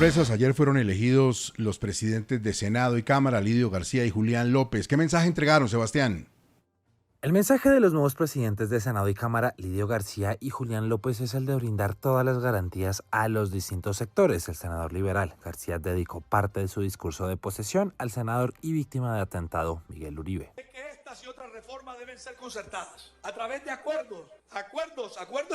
sorpresas, ayer fueron elegidos los presidentes de Senado y Cámara, Lidio García y Julián López. ¿Qué mensaje entregaron, Sebastián? El mensaje de los nuevos presidentes de Senado y Cámara, Lidio García y Julián López, es el de brindar todas las garantías a los distintos sectores. El senador liberal García dedicó parte de su discurso de posesión al senador y víctima de atentado Miguel Uribe. Estas y otras reformas deben ser concertadas a través de acuerdos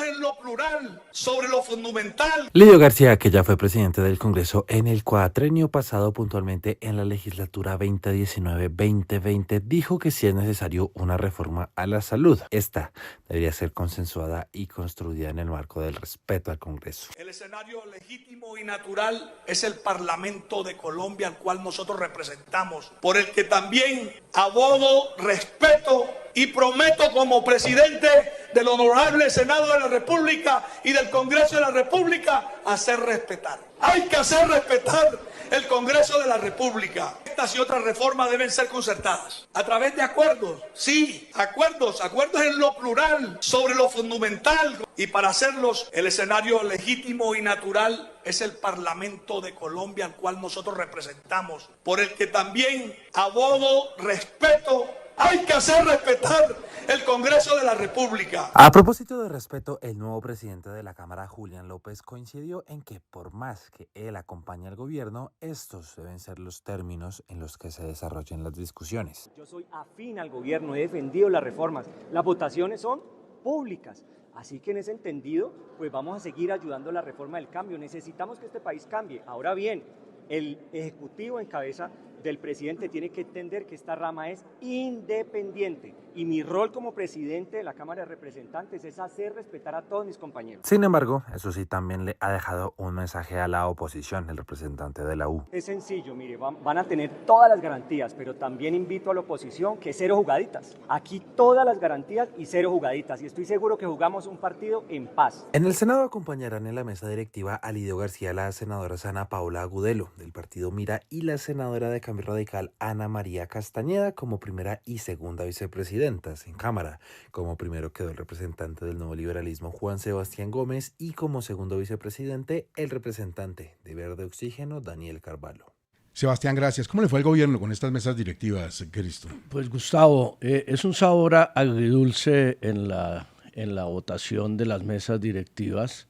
en lo plural, sobre lo fundamental. Lidio García, que ya fue presidente del Congreso en el cuatrenio pasado, puntualmente en la legislatura 2019-2020, dijo que si es necesario una reforma a la salud, esta debería ser consensuada y construida en el marco del respeto al Congreso. El escenario legítimo y natural es el Parlamento de Colombia, al cual nosotros representamos, por el que también abogo, respeto y prometo como presidente del honorable Senado de la República y del Congreso de la República hacer respetar. Hay que hacer respetar el Congreso de la República. Estas y otras reformas deben ser concertadas a través de acuerdos. Sí, acuerdos en lo plural, sobre lo fundamental. Y para hacerlos, el escenario legítimo y natural es el Parlamento de Colombia, al cual nosotros representamos, por el que también abogo, respeto. Hay que hacer respetar el Congreso de la República. A propósito de respeto, el nuevo presidente de la Cámara, Julián López, coincidió en que por más que él acompañe al gobierno, estos deben ser los términos en los que se desarrollen las discusiones. Yo soy afín al gobierno, he defendido las reformas. Las votaciones son públicas. Así que en ese entendido, pues vamos a seguir ayudando a la reforma del cambio. Necesitamos que este país cambie. Ahora bien, el Ejecutivo en cabeza del presidente tiene que entender que esta rama es independiente y mi rol como presidente de la Cámara de Representantes es hacer respetar a todos mis compañeros. Sin embargo, eso sí también le ha dejado un mensaje a la oposición, el representante de la U. Es sencillo, mire, van a tener todas las garantías, pero también invito a la oposición que cero jugaditas. Aquí todas las garantías y cero jugaditas, y estoy seguro que jugamos un partido en paz. En el Senado acompañarán en la mesa directiva a Lidio García, la senadora Ana Paula Agudelo, del partido Mira, y la senadora de Cambio Radical, Ana María Castañeda, como primera y segunda vicepresidentas en Cámara. Como primero quedó el representante del nuevo liberalismo, Juan Sebastián Gómez, y como segundo vicepresidente, el representante de Verde Oxígeno, Daniel Carvalho. Sebastián, gracias. ¿Cómo le fue al gobierno con estas mesas directivas, Cristo? Pues Gustavo, es un sabor agridulce en la votación de las mesas directivas.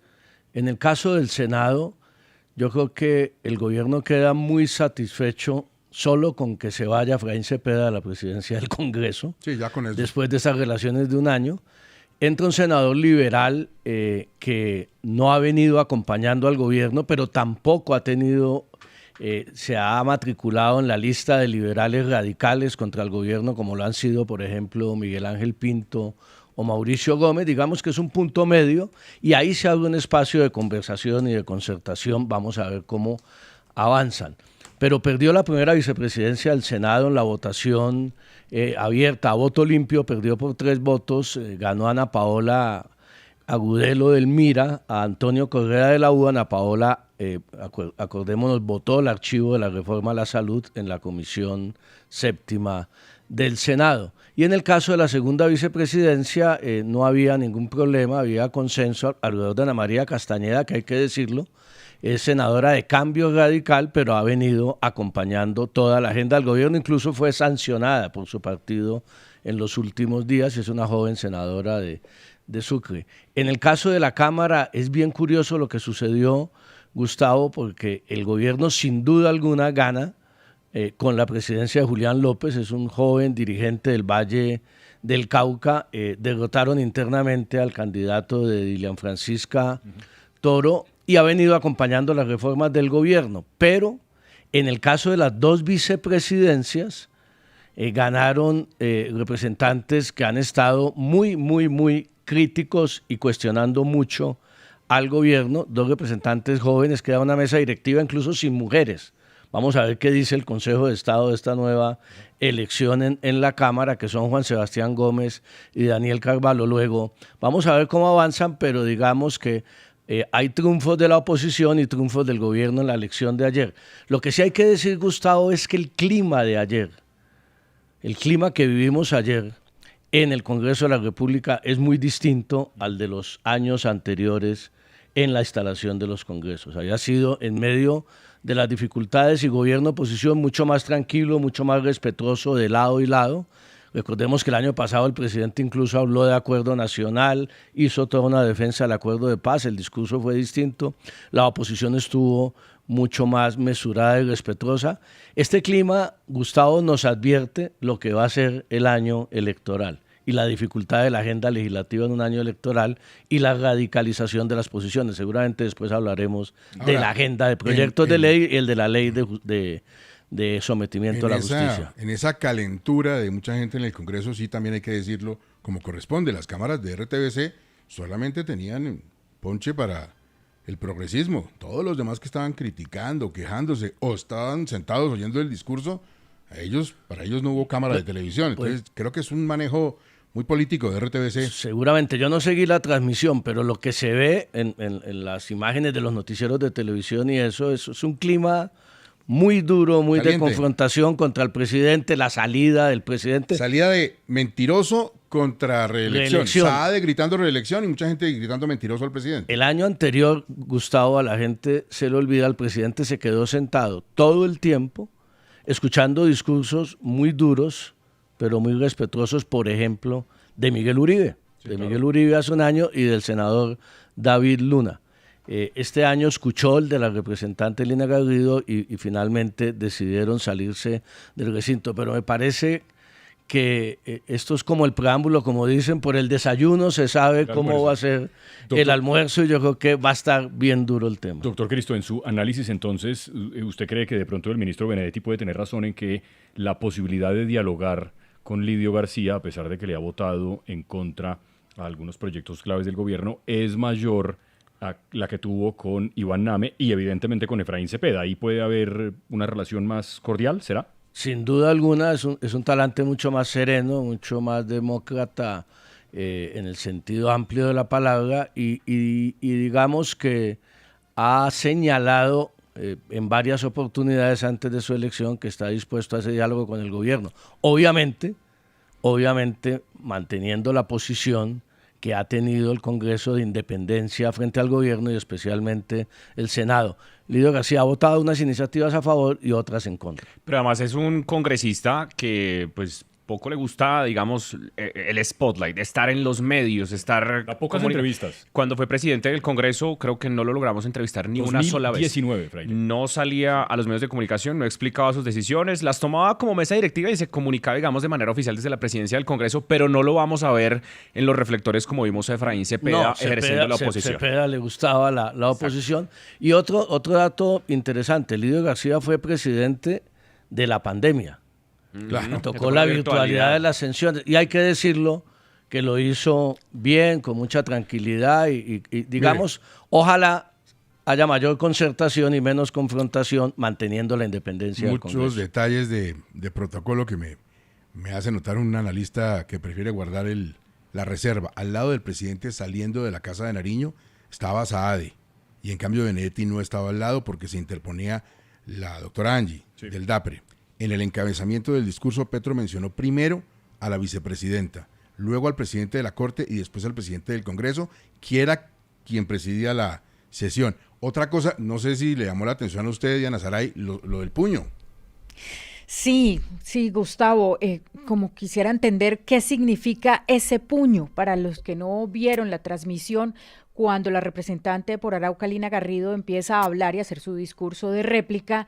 En el caso del Senado, yo creo que el gobierno queda muy satisfecho solo con que se vaya Efraín Cepeda a la presidencia del Congreso. Sí, ya con eso. Después de esas relaciones de un año. Entra un senador liberal que no ha venido acompañando al gobierno, pero tampoco ha tenido, se ha matriculado en la lista de liberales radicales contra el gobierno, como lo han sido, por ejemplo, Miguel Ángel Pinto o Mauricio Gómez. Digamos que es un punto medio y ahí se abre un espacio de conversación y de concertación. Vamos a ver cómo avanzan. Pero perdió la primera vicepresidencia del Senado en la votación abierta a voto limpio, perdió por 3 votos, ganó Ana Paola Agudelo del Mira, a Antonio Correa de la U. Ana Paola, acordémonos, votó el archivo de la reforma a la salud en la Comisión Séptima del Senado. Y en el caso de la segunda vicepresidencia no había ningún problema, había consenso alrededor de Ana María Castañeda, que hay que decirlo, es senadora de Cambio Radical, pero ha venido acompañando toda la agenda del gobierno, incluso fue sancionada por su partido en los últimos días, es una joven senadora de Sucre. En el caso de la Cámara es bien curioso lo que sucedió, Gustavo, porque el gobierno sin duda alguna gana con la presidencia de Julián López, es un joven dirigente del Valle del Cauca, derrotaron internamente al candidato de Dilian Francisca Toro, y ha venido acompañando las reformas del gobierno. Pero en el caso de las 2 vicepresidencias, ganaron representantes que han estado muy críticos y cuestionando mucho al gobierno, 2 representantes jóvenes, queda una mesa directiva incluso sin mujeres. Vamos a ver qué dice el Consejo de Estado de esta nueva elección en la Cámara, que son Juan Sebastián Gómez y Daniel Carvalho. Luego vamos a ver cómo avanzan, pero digamos que hay triunfos de la oposición y triunfos del gobierno en la elección de ayer. Lo que sí hay que decir, Gustavo, es que el clima de ayer, el clima que vivimos ayer en el Congreso de la República es muy distinto al de los años anteriores en la instalación de los congresos. Había sido en medio de las dificultades y gobierno-oposición mucho más tranquilo, mucho más respetuoso de lado y lado. Recordemos que el año pasado el presidente incluso habló de acuerdo nacional, hizo toda una defensa del acuerdo de paz, el discurso fue distinto, la oposición estuvo mucho más mesurada y respetuosa. Este clima, Gustavo, nos advierte lo que va a ser el año electoral y la dificultad de la agenda legislativa en un año electoral y la radicalización de las posiciones. Seguramente después hablaremos de la agenda de proyectos de ley y el de la ley de sometimiento a la justicia. En esa calentura de mucha gente en el Congreso, sí, también hay que decirlo como corresponde. Las cámaras de RTBC solamente tenían ponche para el progresismo. Todos los demás que estaban criticando, quejándose o estaban sentados oyendo el discurso, para ellos no hubo cámara de televisión. Entonces creo que es un manejo muy político de RTBC. Seguramente, yo no seguí la transmisión, pero lo que se ve en las imágenes de los noticieros de televisión y eso es un clima muy duro, muy caliente, de confrontación contra el presidente, la salida del presidente. Salida de mentiroso contra reelección. Saade gritando reelección y mucha gente gritando mentiroso al presidente. El año anterior, Gustavo, a la gente se le olvida, el presidente se quedó sentado todo el tiempo escuchando discursos muy duros, pero muy respetuosos, por ejemplo, de Miguel Uribe. Sí, de Miguel Uribe hace un año y del senador David Luna. Este año escuchó el de la representante Lina Garrido y finalmente decidieron salirse del recinto. Pero me parece que esto es como el preámbulo, como dicen, por el desayuno se sabe cómo va a ser el almuerzo y yo creo que va a estar bien duro el tema. Doctor Cristo, en su análisis entonces, ¿usted cree que de pronto el ministro Benedetti puede tener razón en que la posibilidad de dialogar con Lidio García, a pesar de que le ha votado en contra a algunos proyectos claves del gobierno, es mayor a la que tuvo con Iván Name y evidentemente con Efraín Cepeda? ¿Ahí puede haber una relación más cordial, será? Sin duda alguna es un talante mucho más sereno, mucho más demócrata en el sentido amplio de la palabra y digamos que ha señalado en varias oportunidades antes de su elección que está dispuesto a ese diálogo con el gobierno. Obviamente manteniendo la posición que ha tenido el Congreso de independencia frente al gobierno y especialmente el Senado. Lidio García ha votado unas iniciativas a favor y otras en contra. Pero además es un congresista que pues poco le gusta, digamos, el spotlight, estar en los medios, estar... A pocas entrevistas. Cuando fue presidente del Congreso, creo que no lo logramos entrevistar ni una sola vez. 2019, Fraile. No salía a los medios de comunicación, no explicaba sus decisiones, las tomaba como mesa directiva y se comunicaba, digamos, de manera oficial desde la presidencia del Congreso, pero no lo vamos a ver en los reflectores como vimos a Efraín Cepeda ejerciendo la oposición. Cepeda le gustaba la oposición. Exacto. Y otro dato interesante, Lidio García fue presidente de la pandemia. Claro. Tocó la virtualidad de las sesiones y hay que decirlo que lo hizo bien, con mucha tranquilidad y digamos, ojalá haya mayor concertación y menos confrontación manteniendo la independencia del Congreso. Muchos detalles de protocolo que me hace notar un analista que prefiere guardar la reserva. Al lado del presidente saliendo de la Casa de Nariño estaba Saade y en cambio Benedetti no estaba al lado porque se interponía la doctora Angie del DAPRE. En el encabezamiento del discurso, Petro mencionó primero a la vicepresidenta, luego al presidente de la Corte y después al presidente del Congreso, que era quien presidía la sesión. Otra cosa, no sé si le llamó la atención a usted, Diana Saray, lo del puño. Sí, Gustavo, como quisiera entender qué significa ese puño para los que no vieron la transmisión. Cuando la representante por Arauca, Lina Garrido, empieza a hablar y a hacer su discurso de réplica,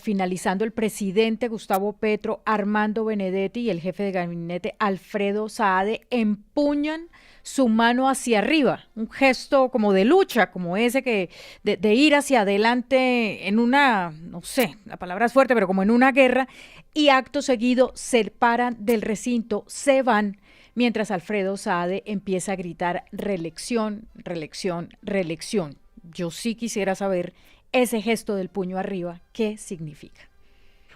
finalizando el presidente Gustavo Petro, Armando Benedetti y el jefe de gabinete Alfredo Saade empuñan su mano hacia arriba, un gesto como de lucha, como ese que de ir hacia adelante en una, no sé, la palabra es fuerte, pero como en una guerra, y acto seguido se paran del recinto, se van, mientras Alfredo Saade empieza a gritar reelección, reelección, reelección. Yo sí quisiera saber ese gesto del puño arriba, ¿qué significa?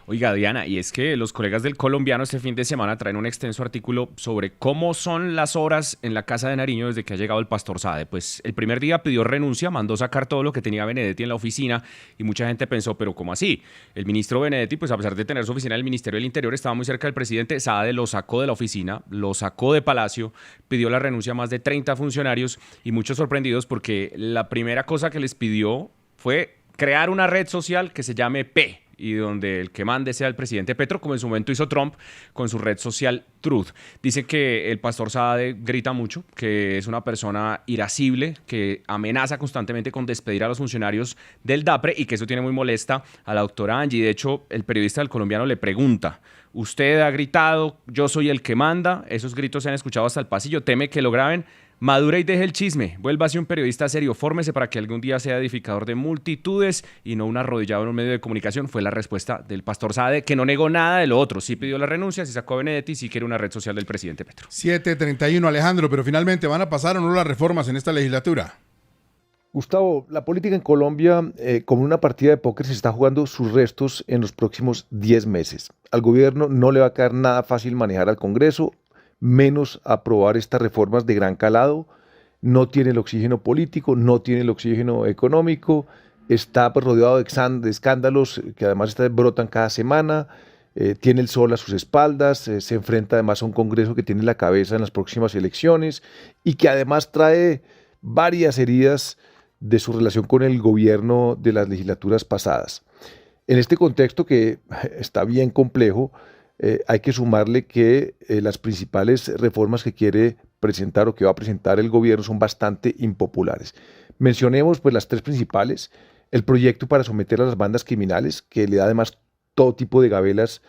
Oiga, Diana, y es que los colegas del Colombiano este fin de semana traen un extenso artículo sobre cómo son las horas en la Casa de Nariño desde que ha llegado el pastor Saade. Pues el primer día pidió renuncia, mandó sacar todo lo que tenía Benedetti en la oficina y mucha gente pensó, pero ¿cómo así? El ministro Benedetti, pues a pesar de tener su oficina en el Ministerio del Interior, estaba muy cerca del presidente. Saade lo sacó de la oficina, lo sacó de Palacio, pidió la renuncia a más de 30 funcionarios y muchos sorprendidos porque la primera cosa que les pidió fue crear una red social que se llame P, y donde el que mande sea el presidente Petro, como en su momento hizo Trump con su red social Truth. Dice que el pastor Saade grita mucho, que es una persona irascible, que amenaza constantemente con despedir a los funcionarios del DAPRE y que eso tiene muy molesta a la doctora Angie. De hecho, el periodista del Colombiano le pregunta, usted ha gritado, yo soy el que manda, esos gritos se han escuchado hasta el pasillo, teme que lo graben. Madure y deje el chisme, vuélvase un periodista serio, fórmese para que algún día sea edificador de multitudes y no un arrodillado en un medio de comunicación, fue la respuesta del pastor Saade, que no negó nada de lo otro, sí pidió la renuncia, sí sacó a Benedetti, sí quiere una red social del presidente Petro. 7:31, Alejandro, pero finalmente, ¿van a pasar o no las reformas en esta legislatura? Gustavo, la política en Colombia, como una partida de póker, se está jugando sus restos en los próximos 10 meses. Al gobierno no le va a quedar nada fácil manejar al Congreso, menos aprobar estas reformas de gran calado. No tiene el oxígeno político, no tiene el oxígeno económico, está pues, rodeado de escándalos que además brotan cada semana, tiene el sol a sus espaldas, se enfrenta además a un Congreso que tiene la cabeza en las próximas elecciones y que además trae varias heridas de su relación con el gobierno de las legislaturas pasadas. En este contexto que está bien complejo, hay que sumarle que las principales reformas que quiere presentar o que va a presentar el gobierno son bastante impopulares. Mencionemos pues las tres principales: el proyecto para someter a las bandas criminales, que le da además todo tipo de gabelas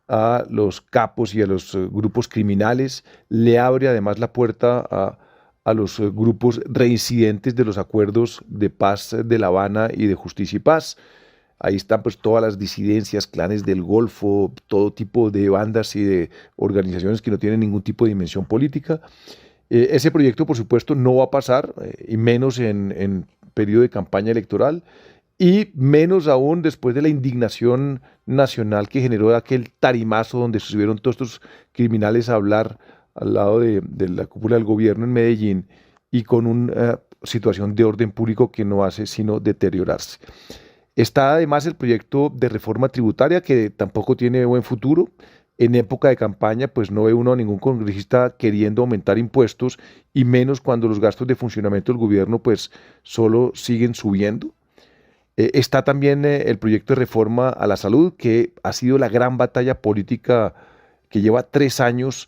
a los capos y a los grupos criminales, le abre además la puerta a los grupos reincidentes de los acuerdos de paz de La Habana y de Justicia y Paz. Ahí están pues todas las disidencias, clanes del Golfo, todo tipo de bandas y de organizaciones que no tienen ningún tipo de dimensión política. Ese proyecto, por supuesto, no va a pasar, y menos en periodo de campaña electoral, y menos aún después de la indignación nacional que generó aquel tarimazo donde se subieron todos estos criminales a hablar al lado de la cúpula del gobierno en Medellín y con una situación de orden público que no hace sino deteriorarse. Está además el proyecto de reforma tributaria que tampoco tiene buen futuro. En época de campaña pues no ve uno a ningún congresista queriendo aumentar impuestos y menos cuando los gastos de funcionamiento del gobierno pues solo siguen subiendo. Está también el proyecto de reforma a la salud, que ha sido la gran batalla política que lleva 3 años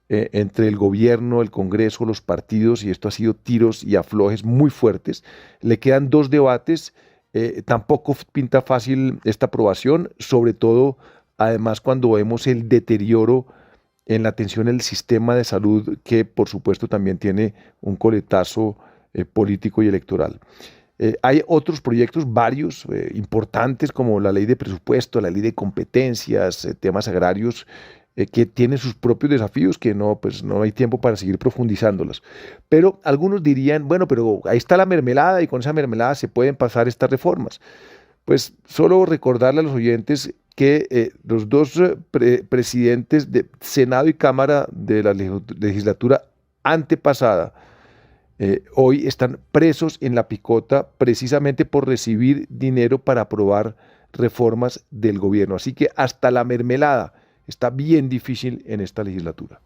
entre el gobierno, el Congreso, los partidos, y esto ha sido tiros y aflojes muy fuertes. Le quedan 2 debates. Tampoco pinta fácil esta aprobación, sobre todo además cuando vemos el deterioro en la atención del sistema de salud, que por supuesto también tiene un coletazo político y electoral. Hay otros proyectos, varios importantes, como la ley de presupuesto, la ley de competencias, temas agrarios, que tienen sus propios desafíos que no hay tiempo para seguir profundizándolos. Pero algunos dirían, bueno, pero ahí está la mermelada y con esa mermelada se pueden pasar estas reformas. Pues solo recordarle a los oyentes que los 2 presidentes de Senado y Cámara de la legislatura antepasada hoy están presos en la picota precisamente por recibir dinero para aprobar reformas del gobierno. Así que hasta la mermelada está bien difícil en esta legislatura.